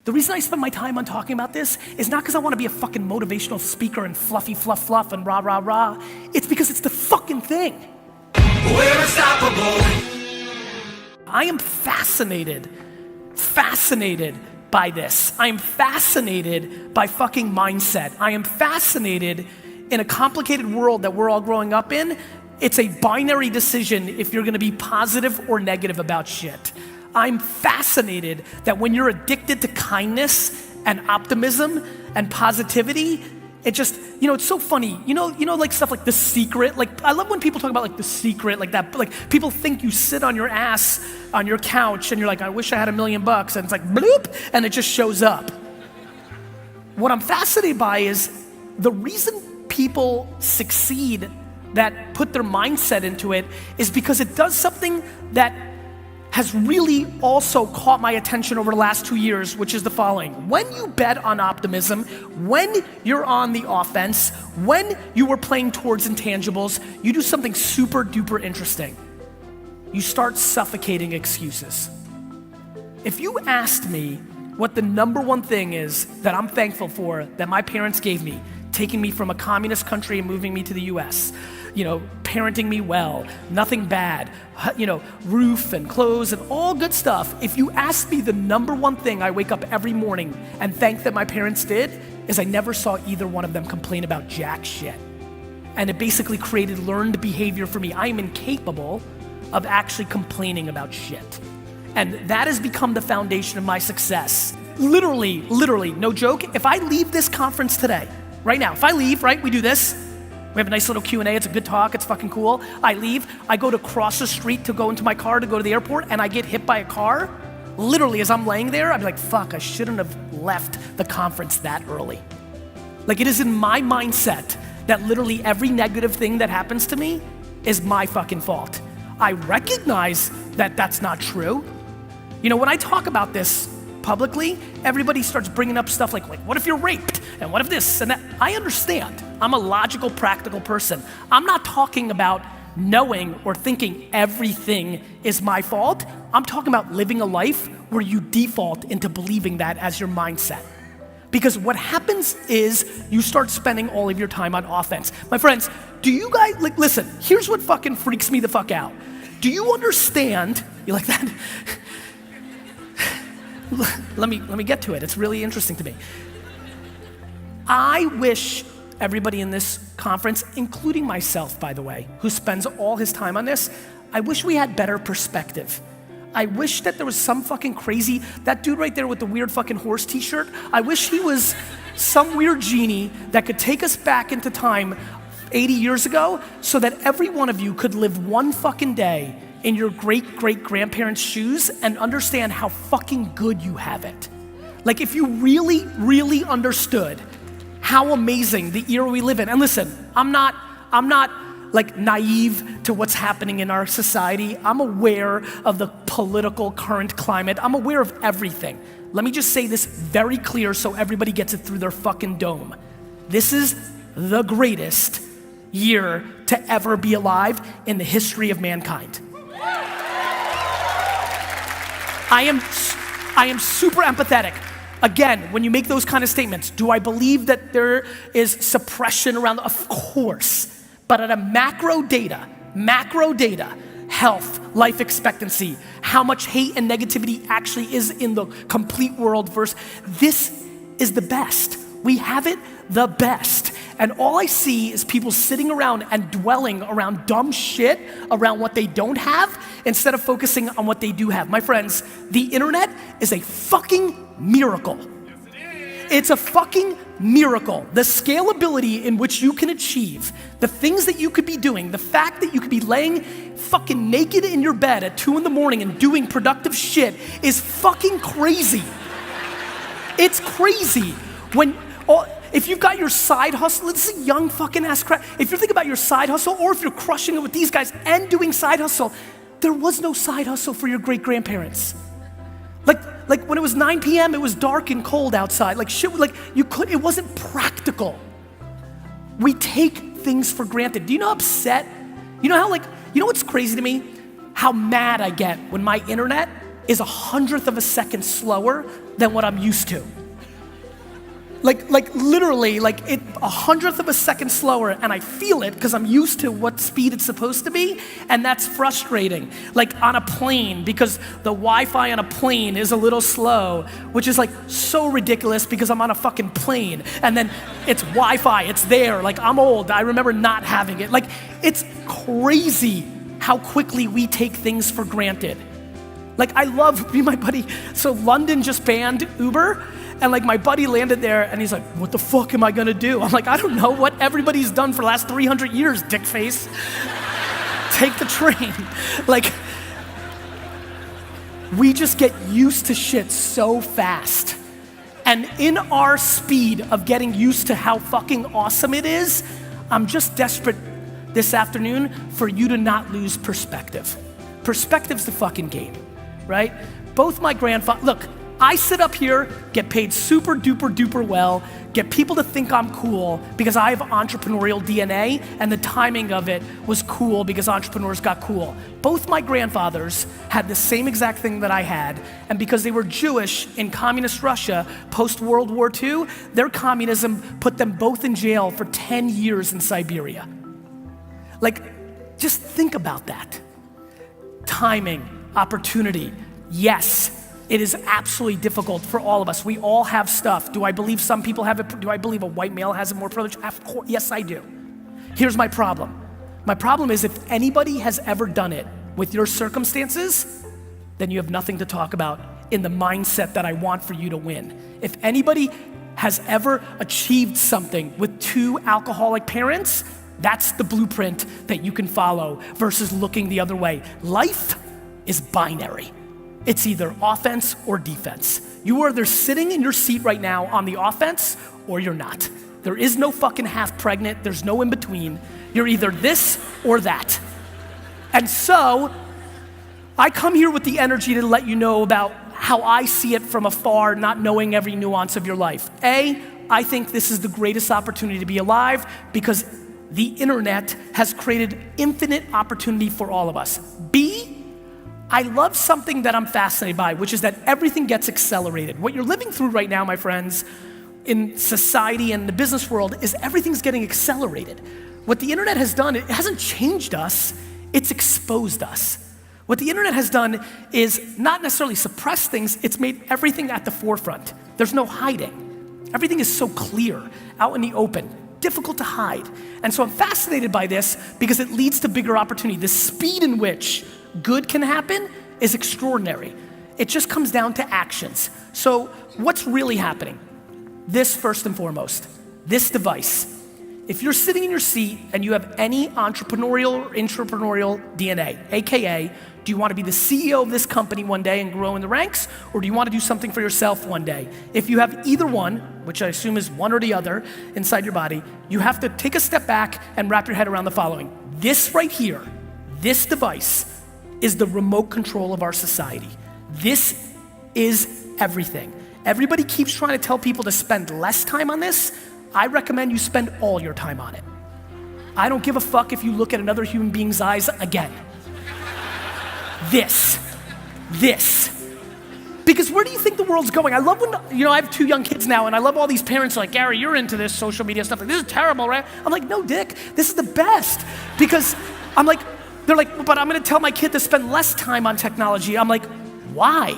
The reason I spend my time on talking about this is not because I want to be a fucking motivational speaker and fluffy fluff and rah rah rah. It's because it's the fucking thing. We're unstoppable. I am fascinated by this. I am fascinated by fucking mindset. I am fascinated in a complicated world that we're all growing up in. It's a binary decision if you're gonna be positive or negative about shit. I'm fascinated that when you're addicted to kindness and optimism and positivity, it just, it's so funny. Like stuff like The Secret. Like, I love when people talk about like The Secret, like that. Like, people think you sit on your ass on your couch and you're like, I wish I had $1 million, and it's like bloop, and it just shows up. What I'm fascinated by is the reason people succeed that put their mindset into it is because it does something that has really also caught my attention over the last 2 years, which is the following. When you bet on optimism, when you're on the offense, when you are playing towards intangibles, you do something super duper interesting. You start suffocating excuses. If you asked me what the number one thing is that I'm thankful for that my parents gave me, taking me from a communist country and moving me to the US, parenting me well, nothing bad, roof and clothes and all good stuff. If you ask me the number one thing I wake up every morning and thank that my parents did, is I never saw either one of them complain about jack shit. And it basically created learned behavior for me. I am incapable of actually complaining about shit. And that has become the foundation of my success. Literally, no joke, if I leave this conference today, right now, if I leave, right, we do this, we have a nice little Q&A, it's a good talk, it's fucking cool. I leave, I go to cross the street to go into my car to go to the airport, and I get hit by a car. Literally, as I'm laying there, I'm like, fuck, I shouldn't have left the conference that early. Like, it is in my mindset that literally every negative thing that happens to me is my fucking fault. I recognize that that's not true. When I talk about this publicly, everybody starts bringing up stuff like what if you're raped? And what if this and that? I understand. I'm a logical, practical person. I'm not talking about knowing or thinking everything is my fault. I'm talking about living a life where you default into believing that as your mindset. Because what happens is you start spending all of your time on offense. My friends, do you guys, listen, here's what fucking freaks me the fuck out. Do you understand, you like that? Let me get to it. It's really interesting to me. I wish everybody in this conference, including myself, by the way, who spends all his time on this, I wish we had better perspective. I wish that there was some fucking crazy, that dude right there with the weird fucking horse t-shirt, I wish he was some weird genie that could take us back into time 80 years ago so that every one of you could live one fucking day in your great-great-grandparents' shoes and understand how fucking good you have it. Like, if you really, really understood how amazing the era we live in. And listen, I'm not like naive to what's happening in our society. I'm aware of the political current climate. I'm aware of everything. Let me just say this very clear so everybody gets it through their fucking dome. This is the greatest year to ever be alive in the history of mankind. I am super empathetic. Again, when you make those kind of statements, do I believe that there is suppression around? Of course. But at a macro data, health, life expectancy, how much hate and negativity actually is in the complete world versus this is the best. We have it the best. And all I see is people sitting around and dwelling around dumb shit around what they don't have instead of focusing on what they do have. My friends, the internet is a fucking miracle. It's a fucking miracle. The scalability in which you can achieve, the things that you could be doing, the fact that you could be laying fucking naked in your bed at 2 a.m. and doing productive shit is fucking crazy. It's crazy. If you've got your side hustle, this is a young fucking ass crap. If you're thinking about your side hustle or if you're crushing it with these guys and doing side hustle, there was no side hustle for your great-grandparents. Like when it was 9 p.m., it was dark and cold outside. Like shit, it wasn't practical. We take things for granted. Do you know how upset? You know what's crazy to me? How mad I get when my internet is 1/100th of a second slower than what I'm used to. Like literally, like it 1/100th of a second slower, and I feel it because I'm used to what speed it's supposed to be, and that's frustrating. Like on a plane, because the Wi-Fi on a plane is a little slow, which is like so ridiculous because I'm on a fucking plane, and then it's Wi-Fi, it's there. Like I'm old, I remember not having it. Like it's crazy how quickly we take things for granted. Like I love, me and my buddy, so London just banned Uber, and like my buddy landed there and he's like, what the fuck am I gonna do? I'm like, I don't know, what everybody's done for the last 300 years, dickface. Take the train. Like, we just get used to shit so fast. And in our speed of getting used to how fucking awesome it is, I'm just desperate this afternoon for you to not lose perspective. Perspective's the fucking game, right? Both my grandfather, look, I sit up here, get paid super duper duper well, get people to think I'm cool because I have entrepreneurial DNA, and the timing of it was cool because entrepreneurs got cool. Both my grandfathers had the same exact thing that I had, and because they were Jewish in communist Russia post-World War II, their communism put them both in jail for 10 years in Siberia. Like, just think about that. Timing, opportunity, yes. It is absolutely difficult for all of us. We all have stuff. Do I believe some people have it? Do I believe a white male has it more privilege? Of course, yes, I do. Here's my problem. My problem is if anybody has ever done it with your circumstances, then you have nothing to talk about in the mindset that I want for you to win. If anybody has ever achieved something with 2 alcoholic parents, that's the blueprint that you can follow versus looking the other way. Life is binary. It's either offense or defense. You are either sitting in your seat right now on the offense or you're not. There is no fucking half pregnant, there's no in between. You're either this or that. And so, I come here with the energy to let you know about how I see it from afar, not knowing every nuance of your life. A, I think this is the greatest opportunity to be alive because the internet has created infinite opportunity for all of us. B, I love something that I'm fascinated by, which is that everything gets accelerated. What you're living through right now, my friends, in society and the business world is everything's getting accelerated. What the internet has done, it hasn't changed us, it's exposed us. What the internet has done is not necessarily suppress things, it's made everything at the forefront. There's no hiding. Everything is so clear, out in the open, difficult to hide. And so I'm fascinated by this because it leads to bigger opportunity. The speed in which good can happen is extraordinary. It just comes down to actions. So what's really happening? This first and foremost, this device. If you're sitting in your seat and you have any entrepreneurial or intrapreneurial DNA, AKA, do you want to be the CEO of this company one day and grow in the ranks, or do you want to do something for yourself one day? If you have either one, which I assume is one or the other inside your body, you have to take a step back and wrap your head around the following. This right here, this device, is the remote control of our society. This is everything. Everybody keeps trying to tell people to spend less time on this. I recommend you spend all your time on it. I don't give a fuck if you look at another human being's eyes again. This. Because where do you think the world's going? I love when, I have 2 young kids now, and I love all these parents like, Gary, you're into this social media stuff. Like, this is terrible, right? I'm like, no, Dick, this is the best. Because I'm like, they're like, but I'm gonna tell my kid to spend less time on technology. I'm like, why?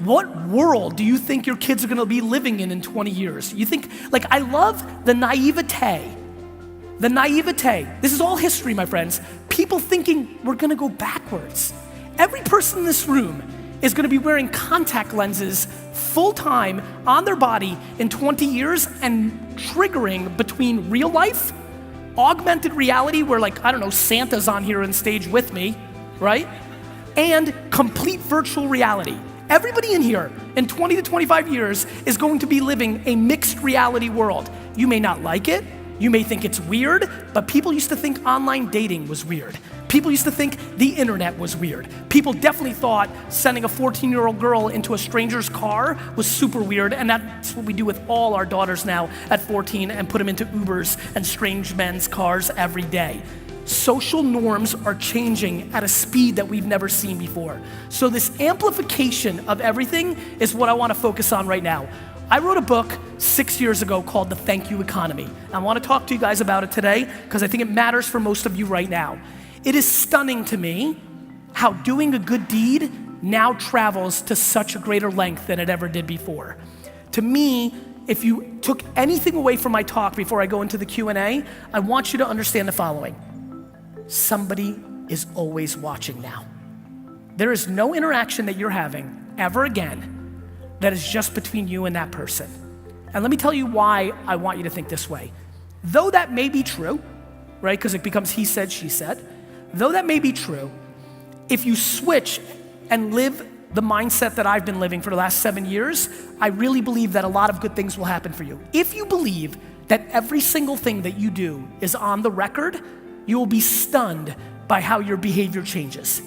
What world do you think your kids are gonna be living in 20 years? You think, like, I love the naivete. The naivete. This is all history, my friends. People thinking we're gonna go backwards. Every person in this room is gonna be wearing contact lenses full time on their body in 20 years and triggering between real life, augmented reality where Santa's on here on stage with me, right? And complete virtual reality. Everybody in here in 20 to 25 years is going to be living a mixed reality world. You may not like it, you may think it's weird, but people used to think online dating was weird. People used to think the internet was weird. People definitely thought sending a 14-year-old girl into a stranger's car was super weird, and that's what we do with all our daughters now at 14 and put them into Ubers and strange men's cars every day. social norms are changing at a speed that we've never seen before. So this amplification of everything is what I wanna focus on right now. I wrote a book 6 years ago called The Thank You Economy. I wanna talk to you guys about it today because I think it matters for most of you right now. It is stunning to me how doing a good deed now travels to such a greater length than it ever did before. To me, if you took anything away from my talk before I go into the Q&A, I want you to understand the following. Somebody is always watching now. There is no interaction that you're having ever again that is just between you and that person. And let me tell you why I want you to think this way. Though that may be true, right, because it becomes he said, she said, though that may be true, if you switch and live the mindset that I've been living for the last 7 years, I really believe that a lot of good things will happen for you. If you believe that every single thing that you do is on the record, you will be stunned by how your behavior changes.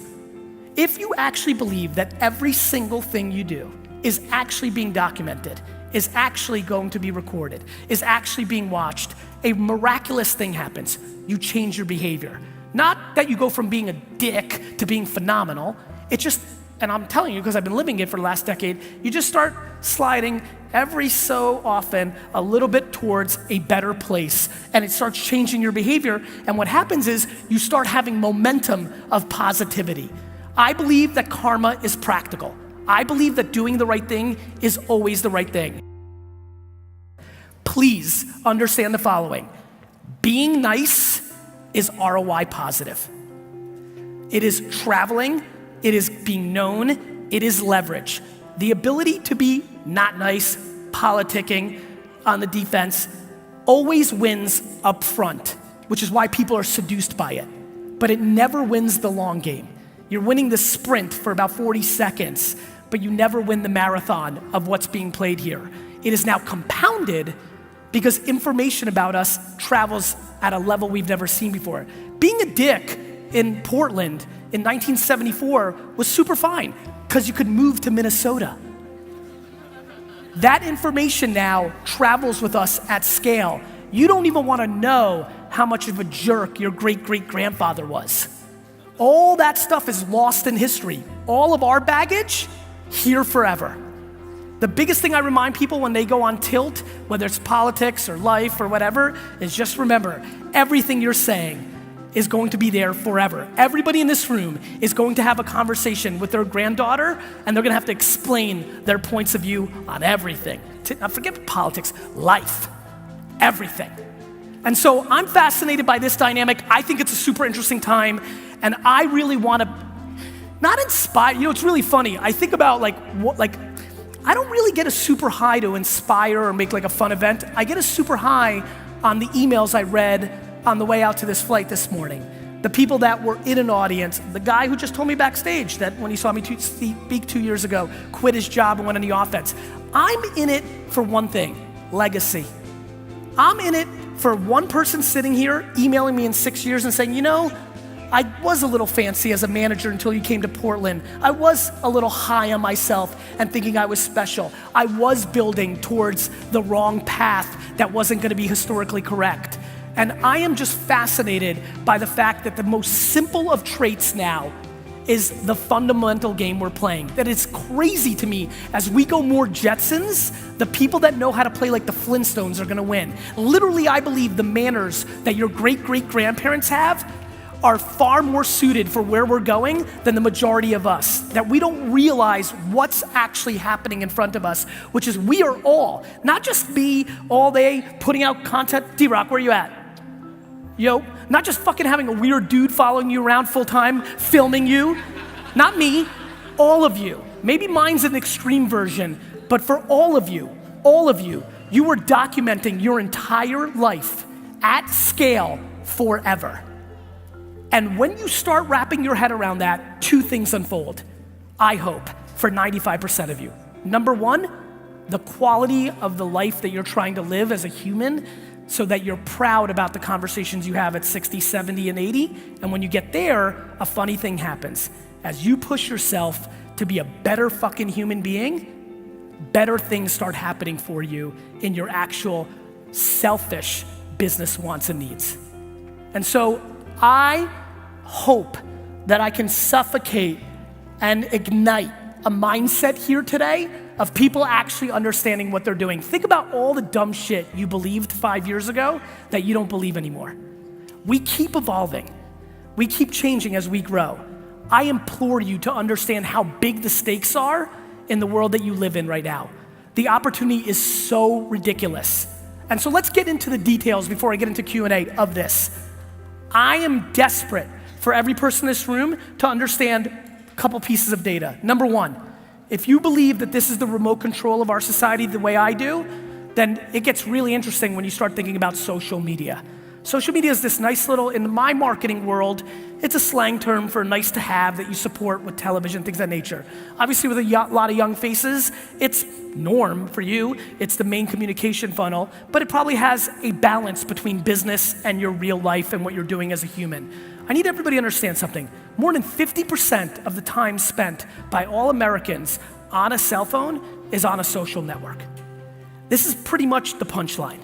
If you actually believe that every single thing you do is actually being documented, is actually going to be recorded, is actually being watched, a miraculous thing happens. You change your behavior. Not that you go from being a dick to being phenomenal. It's just, and I'm telling you because I've been living it for the last decade, you just start sliding every so often a little bit towards a better place, and it starts changing your behavior, and what happens is you start having momentum of positivity. I believe that karma is practical. I believe that doing the right thing is always the right thing. Please understand the following. Being nice is ROI positive. It is traveling, it is being known, it is leverage. The ability to be not nice, politicking, on the defense, always wins up front, which is why people are seduced by it. But it never wins the long game. You're winning the sprint for about 40 seconds, but you never win the marathon of what's being played here. It is now compounded because information about us travels at a level we've never seen before. Being a dick in Portland in 1974 was super fine because you could move to Minnesota. That information now travels with us at scale. You don't even want to know how much of a jerk your great-great-grandfather was. All that stuff is lost in history. All of our baggage, here forever. The biggest thing I remind people when they go on tilt, whether it's politics or life or whatever, is just remember, everything you're saying is going to be there forever. Everybody in this room is going to have a conversation with their granddaughter, and they're gonna have to explain their points of view on everything. Forget politics, life, everything. And so I'm fascinated by this dynamic. I think it's a super interesting time, and I really wanna, not inspire, you know, it's really funny. I think about I don't really get a super high to inspire or make like a fun event. I get a super high on the emails I read on the way out to this flight this morning. The people that were in an audience, the guy who just told me backstage that when he saw me speak 2 years ago, quit his job and went on the offense. I'm in it for one thing, legacy. I'm in it for one person sitting here emailing me in 6 years and saying, you know, I was a little fancy as a manager until you came to Portland. I was a little high on myself and thinking I was special. I was building towards the wrong path that wasn't gonna be historically correct. And I am just fascinated by the fact that the most simple of traits now is the fundamental game we're playing. That it's crazy to me, as we go more Jetsons, the people that know how to play like the Flintstones are gonna win. Literally, I believe the manners that your great-great-grandparents have are far more suited for where we're going than the majority of us. That we don't realize what's actually happening in front of us, which is we are all, not just me all day putting out content. D-Rock, where you at? Yo, not just fucking having a weird dude following you around full time, filming you. Not me, all of you. Maybe mine's an extreme version, but for all of you, you are documenting your entire life at scale forever. And when you start wrapping your head around that, two things unfold, I hope, for 95% of you. Number one, the quality of the life that you're trying to live as a human, so that you're proud about the conversations you have at 60, 70, and 80. And when you get there, a funny thing happens. As you push yourself to be a better fucking human being, better things start happening for you in your actual selfish business wants and needs. And so I hope that I can suffocate and ignite a mindset here today of people actually understanding what they're doing. Think about all the dumb shit you believed 5 years ago that you don't believe anymore. We keep evolving. We keep changing as we grow. I implore you to understand how big the stakes are in the world that you live in right now. The opportunity is so ridiculous. And so let's get into the details before I get into Q&A of this. I am desperate for every person in this room to understand a couple pieces of data. Number one, if you believe that this is the remote control of our society the way I do, then it gets really interesting when you start thinking about social media. Social media is this nice little, in my marketing world, it's a slang term for nice to have that you support with television, things of that nature. Obviously with a lot of young faces, it's norm for you, it's the main communication funnel, but it probably has a balance between business and your real life and what you're doing as a human. I need everybody to understand something. More than 50% of the time spent by all Americans on a cell phone is on a social network. This is pretty much the punchline.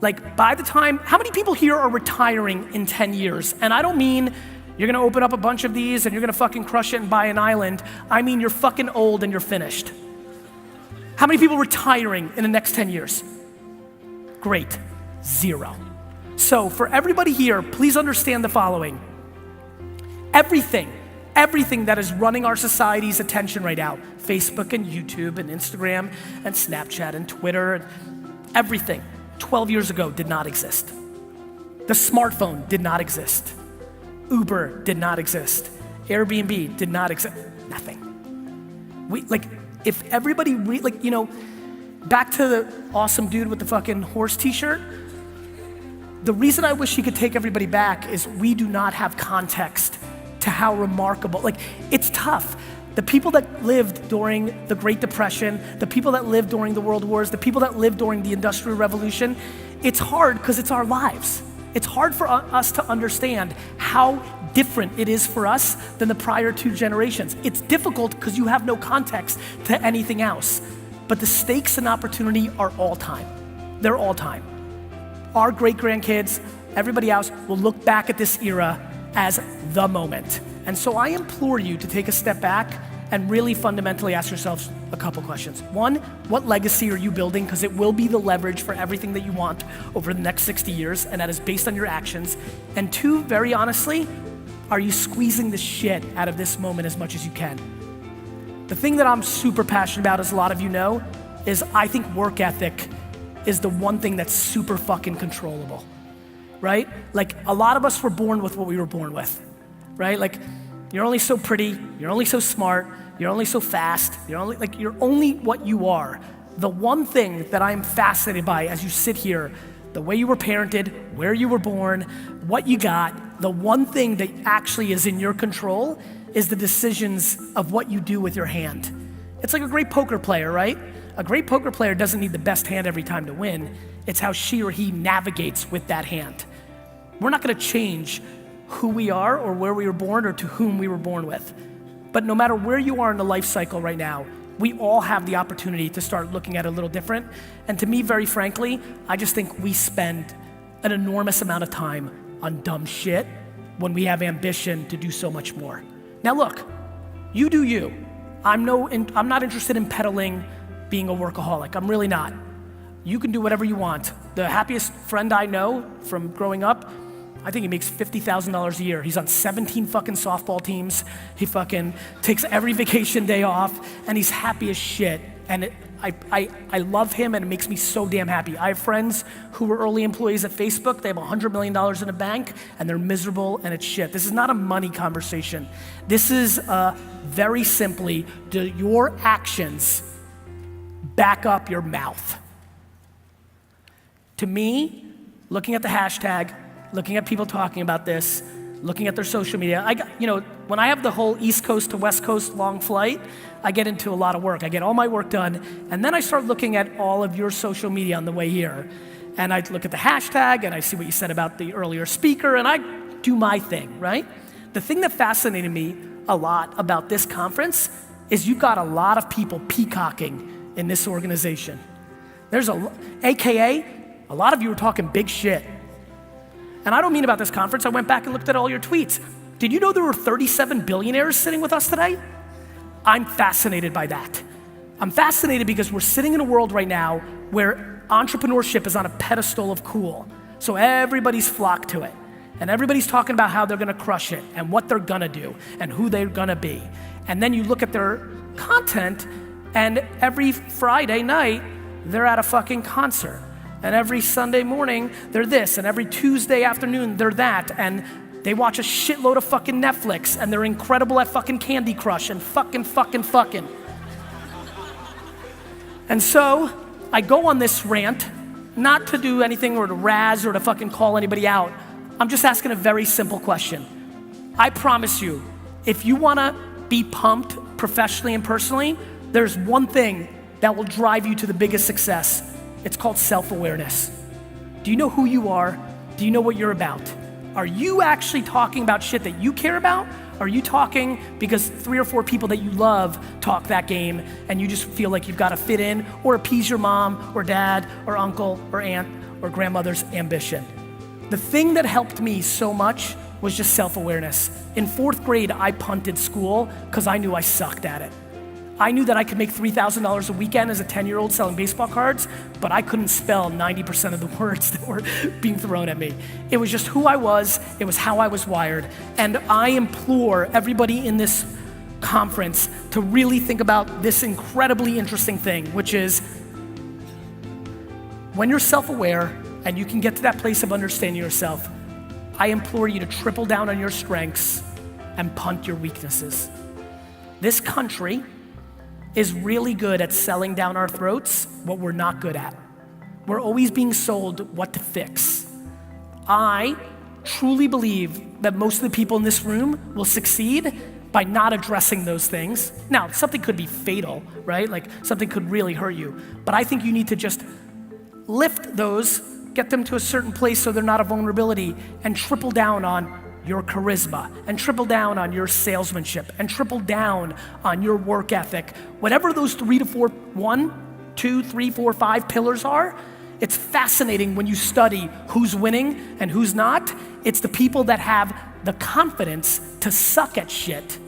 Like by the time, how many people here are retiring in 10 years? And I don't mean you're gonna open up a bunch of these and you're gonna fucking crush it and buy an island. I mean you're fucking old and you're finished. How many people retiring in the next 10 years? Great, 0. So for everybody here, please understand the following. Everything that is running our society's attention right now, Facebook and YouTube and Instagram and Snapchat and Twitter, and everything 12 years ago did not exist. The smartphone did not exist. Uber did not exist. Airbnb did not exist. Nothing. If everybody, back to the awesome dude with the fucking horse t-shirt, the reason I wish he could take everybody back is we do not have context to how remarkable, it's tough. The people that lived during the Great Depression, the people that lived during the World Wars, the people that lived during the Industrial Revolution, it's hard because it's our lives. It's hard for us to understand how different it is for us than the prior 2 generations. It's difficult because you have no context to anything else. But the stakes and opportunity are all time. They're all time. Our great-grandkids, everybody else will look back at this era as the moment. And so I implore you to take a step back and really fundamentally ask yourselves a couple questions. One, what legacy are you building? Because it will be the leverage for everything that you want over the next 60 years, and that is based on your actions. And 2, very honestly, are you squeezing the shit out of this moment as much as you can? The thing that I'm super passionate about, as a lot of you know, is I think work ethic is the one thing that's super fucking controllable, right? Like a lot of us were born with what we were born with, right? Like you're only so pretty, you're only so smart, you're only so fast, you're only what you are. The one thing that I'm fascinated by as you sit here, the way you were parented, where you were born, what you got, the one thing that actually is in your control is the decisions of what you do with your hand. It's like a great poker player, right? A great poker player doesn't need the best hand every time to win. It's how she or he navigates with that hand. We're not gonna change who we are or where we were born or to whom we were born with. But no matter where you are in the life cycle right now, we all have the opportunity to start looking at it a little different. And to me, very frankly, I just think we spend an enormous amount of time on dumb shit when we have ambition to do so much more. Now look, you do you. I'm not interested in peddling being a workaholic. I'm really not. You can do whatever you want. The happiest friend I know from growing up, I think he makes $50,000 a year. He's on 17 fucking softball teams. He fucking takes every vacation day off, and he's happy as shit. And I love him, and it makes me so damn happy. I have friends who were early employees at Facebook. They have $100 million in a bank, and they're miserable, and it's shit. This is not a money conversation. This is very simply, do your actions back up your mouth? To me, looking at the hashtag, looking at people talking about this, looking at their social media, when I have the whole East Coast to West Coast long flight, I get into a lot of work. I get all my work done, and then I start looking at all of your social media on the way here. And I look at the hashtag, and I see what you said about the earlier speaker, and I do my thing, right? The thing that fascinated me a lot about this conference is you got a lot of people peacocking in this organization. AKA, a lot of you are talking big shit. And I don't mean about this conference. I went back and looked at all your tweets. Did you know there were 37 billionaires sitting with us today? I'm fascinated by that. I'm fascinated because we're sitting in a world right now where entrepreneurship is on a pedestal of cool. So everybody's flocked to it. And everybody's talking about how they're gonna crush it and what they're gonna do and who they're gonna be. And then you look at their content and every Friday night, they're at a fucking concert. And every Sunday morning, they're this. And every Tuesday afternoon, they're that. And they watch a shitload of fucking Netflix and they're incredible at fucking Candy Crush and fucking. And so I go on this rant, not to do anything or to razz or to fucking call anybody out. I'm just asking a very simple question. I promise you, if you wanna be pumped professionally and personally, there's one thing that will drive you to the biggest success. It's called self-awareness. Do you know who you are? Do you know what you're about? Are you actually talking about shit that you care about? Are you talking because 3 or 4 people that you love talk that game and you just feel like you've got to fit in or appease your mom or dad or uncle or aunt or grandmother's ambition? The thing that helped me so much was just self-awareness. In 4th grade, I punted school because I knew I sucked at it. I knew that I could make $3,000 a weekend as a 10-year-old selling baseball cards, but I couldn't spell 90% of the words that were being thrown at me. It was just who I was, it was how I was wired. And I implore everybody in this conference to really think about this incredibly interesting thing, which is when you're self-aware and you can get to that place of understanding yourself, I implore you to triple down on your strengths and punt your weaknesses. This country is really good at selling down our throats what we're not good at. We're always being sold what to fix. I truly believe that most of the people in this room will succeed by not addressing those things. Now, something could be fatal, right? Like something could really hurt you. But I think you need to just lift those, get them to a certain place so they're not a vulnerability, and triple down on your charisma, and triple down on your salesmanship, and triple down on your work ethic. Whatever those 3 to 4, 1, 2, 3, 4, 5 pillars are, it's fascinating when you study who's winning and who's not. It's the people that have the confidence to suck at shit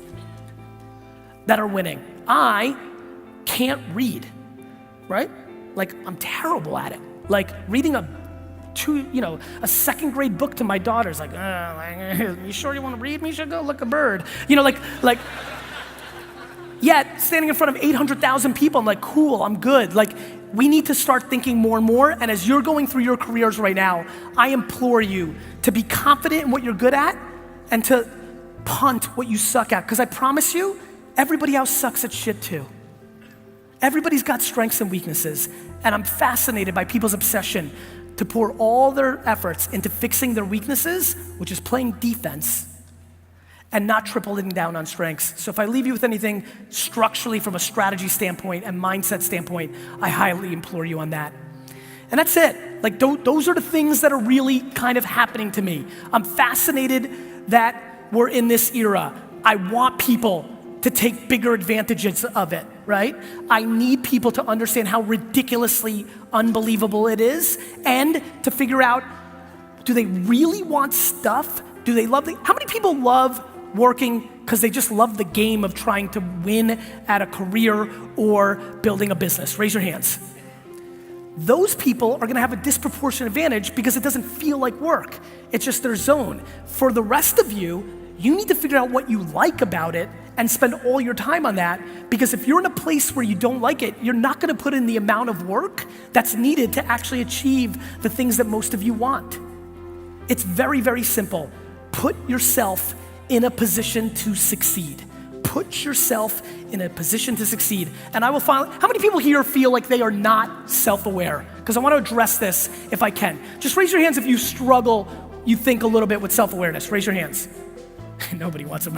that are winning. I can't read, right? Like, I'm terrible at it. Like, reading a 2nd grade book to my daughter's like, you sure you want to read me? You should go look a bird. Yet standing in front of 800,000 people, I'm like, cool, I'm good. Like, we need to start thinking more and more. And as you're going through your careers right now, I implore you to be confident in what you're good at and to punt what you suck at. Because I promise you, everybody else sucks at shit too. Everybody's got strengths and weaknesses. And I'm fascinated by people's obsession to pour all their efforts into fixing their weaknesses, which is playing defense, and not tripling down on strengths. So if I leave you with anything structurally from a strategy standpoint and mindset standpoint, I highly implore you on that. And that's it. Like those are the things that are really kind of happening to me. I'm fascinated that we're in this era. I want people to take bigger advantages of it, right? I need people to understand how ridiculously unbelievable it is and to figure out, do they really want stuff? Do they love how many people love working because they just love the game of trying to win at a career or building a business? Raise your hands. Those people are gonna have a disproportionate advantage because it doesn't feel like work. It's just their zone. For the rest of you, you need to figure out what you like about it and spend all your time on that, because if you're in a place where you don't like it, you're not gonna put in the amount of work that's needed to actually achieve the things that most of you want. It's very, very simple. Put yourself in a position to succeed. Put yourself in a position to succeed. And I will finally, how many people here feel like they are not self-aware? Because I want to address this if I can. Just raise your hands if you struggle, you think a little bit with self-awareness. Raise your hands. Nobody wants it.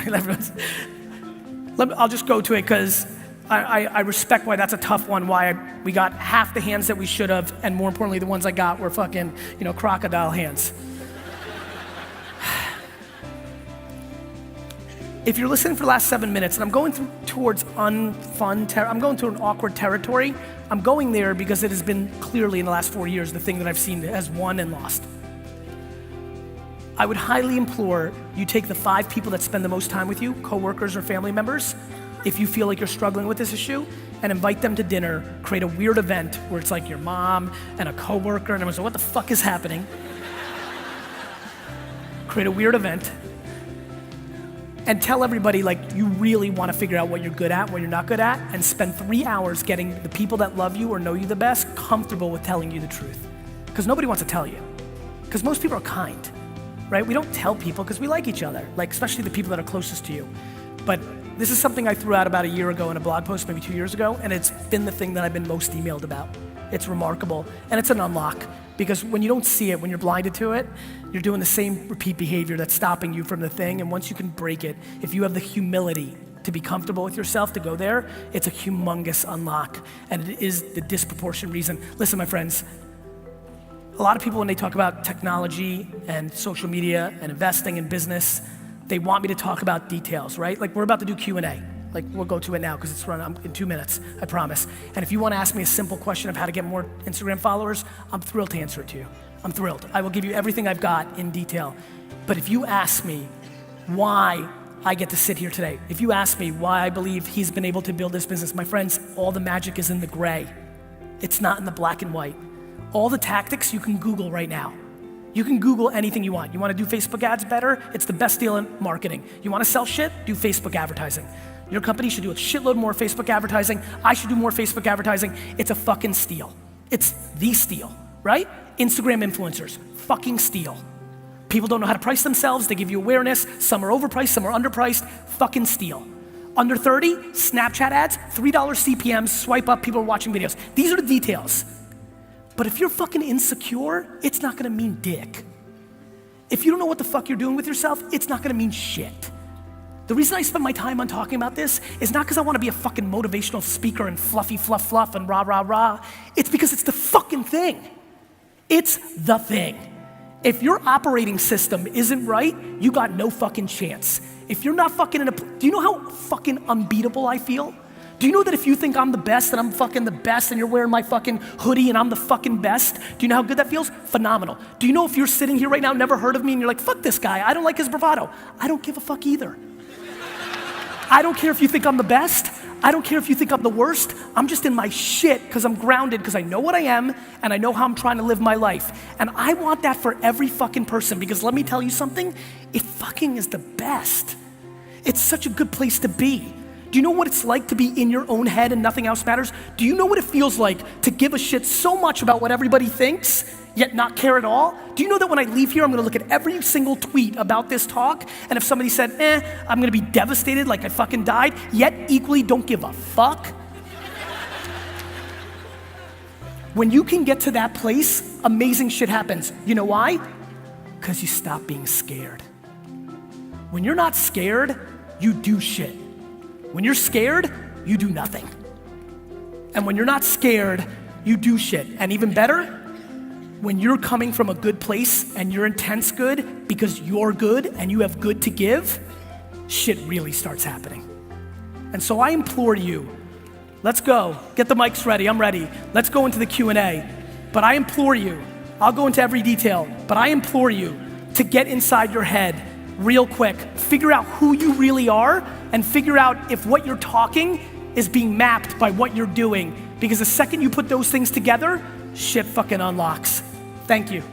I'll just go to it because I respect why that's a tough one, why we got half the hands that we should have, and more importantly, the ones I got were fucking, crocodile hands. If you're listening for the last 7 minutes, and I'm going towards I'm going to an awkward territory, I'm going there because it has been clearly in the last 4 years the thing that I've seen has won and lost. I would highly implore you take the 5 people that spend the most time with you, coworkers or family members, if you feel like you're struggling with this issue, and invite them to dinner, create a weird event where it's like your mom and a coworker, and everyone's like, what the fuck is happening? Create a weird event, and tell everybody like you really want to figure out what you're good at, what you're not good at, and spend 3 hours getting the people that love you or know you the best comfortable with telling you the truth. Because nobody wants to tell you. Because most people are kind, right? We don't tell people because we like each other, like especially the people that are closest to you. But this is something I threw out about a year ago in a blog post, maybe 2 years ago, and it's been the thing that I've been most emailed about. It's remarkable, and it's an unlock. Because when you don't see it, when you're blinded to it, you're doing the same repeat behavior that's stopping you from the thing, and once you can break it, if you have the humility to be comfortable with yourself, to go there, it's a humongous unlock, and it is the disproportionate reason. Listen, my friends, a lot of people when they talk about technology and social media and investing in business, they want me to talk about details, right? Like we're about to do Q&A. Like we'll go to it now because it's run in 2 minutes, I promise. And if you want to ask me a simple question of how to get more Instagram followers, I'm thrilled to answer it to you. I'm thrilled. I will give you everything I've got in detail. But if you ask me why I get to sit here today, if you ask me why I believe he's been able to build this business, my friends, all the magic is in the gray. It's not in the black and white. All the tactics you can Google right now. You can Google anything you want. You want to do Facebook ads better? It's the best deal in marketing. You want to sell shit? Do Facebook advertising. Your company should do a shitload more Facebook advertising. I should do more Facebook advertising. It's a fucking steal. It's the steal, right? Instagram influencers, fucking steal. People don't know how to price themselves. They give you awareness. Some are overpriced, some are underpriced. Fucking steal. Under 30, Snapchat ads, $3 CPMs, swipe up, people are watching videos. These are the details. But if you're fucking insecure, it's not gonna mean dick. If you don't know what the fuck you're doing with yourself, it's not gonna mean shit. The reason I spend my time on talking about this is not because I wanna be a fucking motivational speaker and fluffy fluff and rah rah rah. It's because it's the fucking thing. It's the thing. If your operating system isn't right, you got no fucking chance. If you're not fucking in a, do you know how fucking unbeatable I feel? Do you know that if you think I'm the best and I'm fucking the best and you're wearing my fucking hoodie and I'm the fucking best, do you know how good that feels? Phenomenal. Do you know if you're sitting here right now, never heard of me, and you're like, fuck this guy, I don't like his bravado. I don't give a fuck either. I don't care if you think I'm the best. I don't care if you think I'm the worst. I'm just in my shit because I'm grounded because I know what I am and I know how I'm trying to live my life. And I want that for every fucking person because let me tell you something, it fucking is the best. It's such a good place to be. Do you know what it's like to be in your own head and nothing else matters? Do you know what it feels like to give a shit so much about what everybody thinks, yet not care at all? Do you know that when I leave here, I'm gonna look at every single tweet about this talk, and if somebody said, I'm gonna be devastated like I fucking died, yet equally don't give a fuck? When you can get to that place, amazing shit happens. You know why? Because you stop being scared. When you're not scared, you do shit. When you're scared, you do nothing. And when you're not scared, you do shit. And even better, when you're coming from a good place and your intent's good because you're good and you have good to give, shit really starts happening. And so I implore you, let's go. Get the mics ready, I'm ready. Let's go into the Q&A. But I implore you, I'll go into every detail, but I implore you to get inside your head real quick. Figure out who you really are and figure out if what you're talking is being mapped by what you're doing. Because the second you put those things together, shit fucking unlocks. Thank you.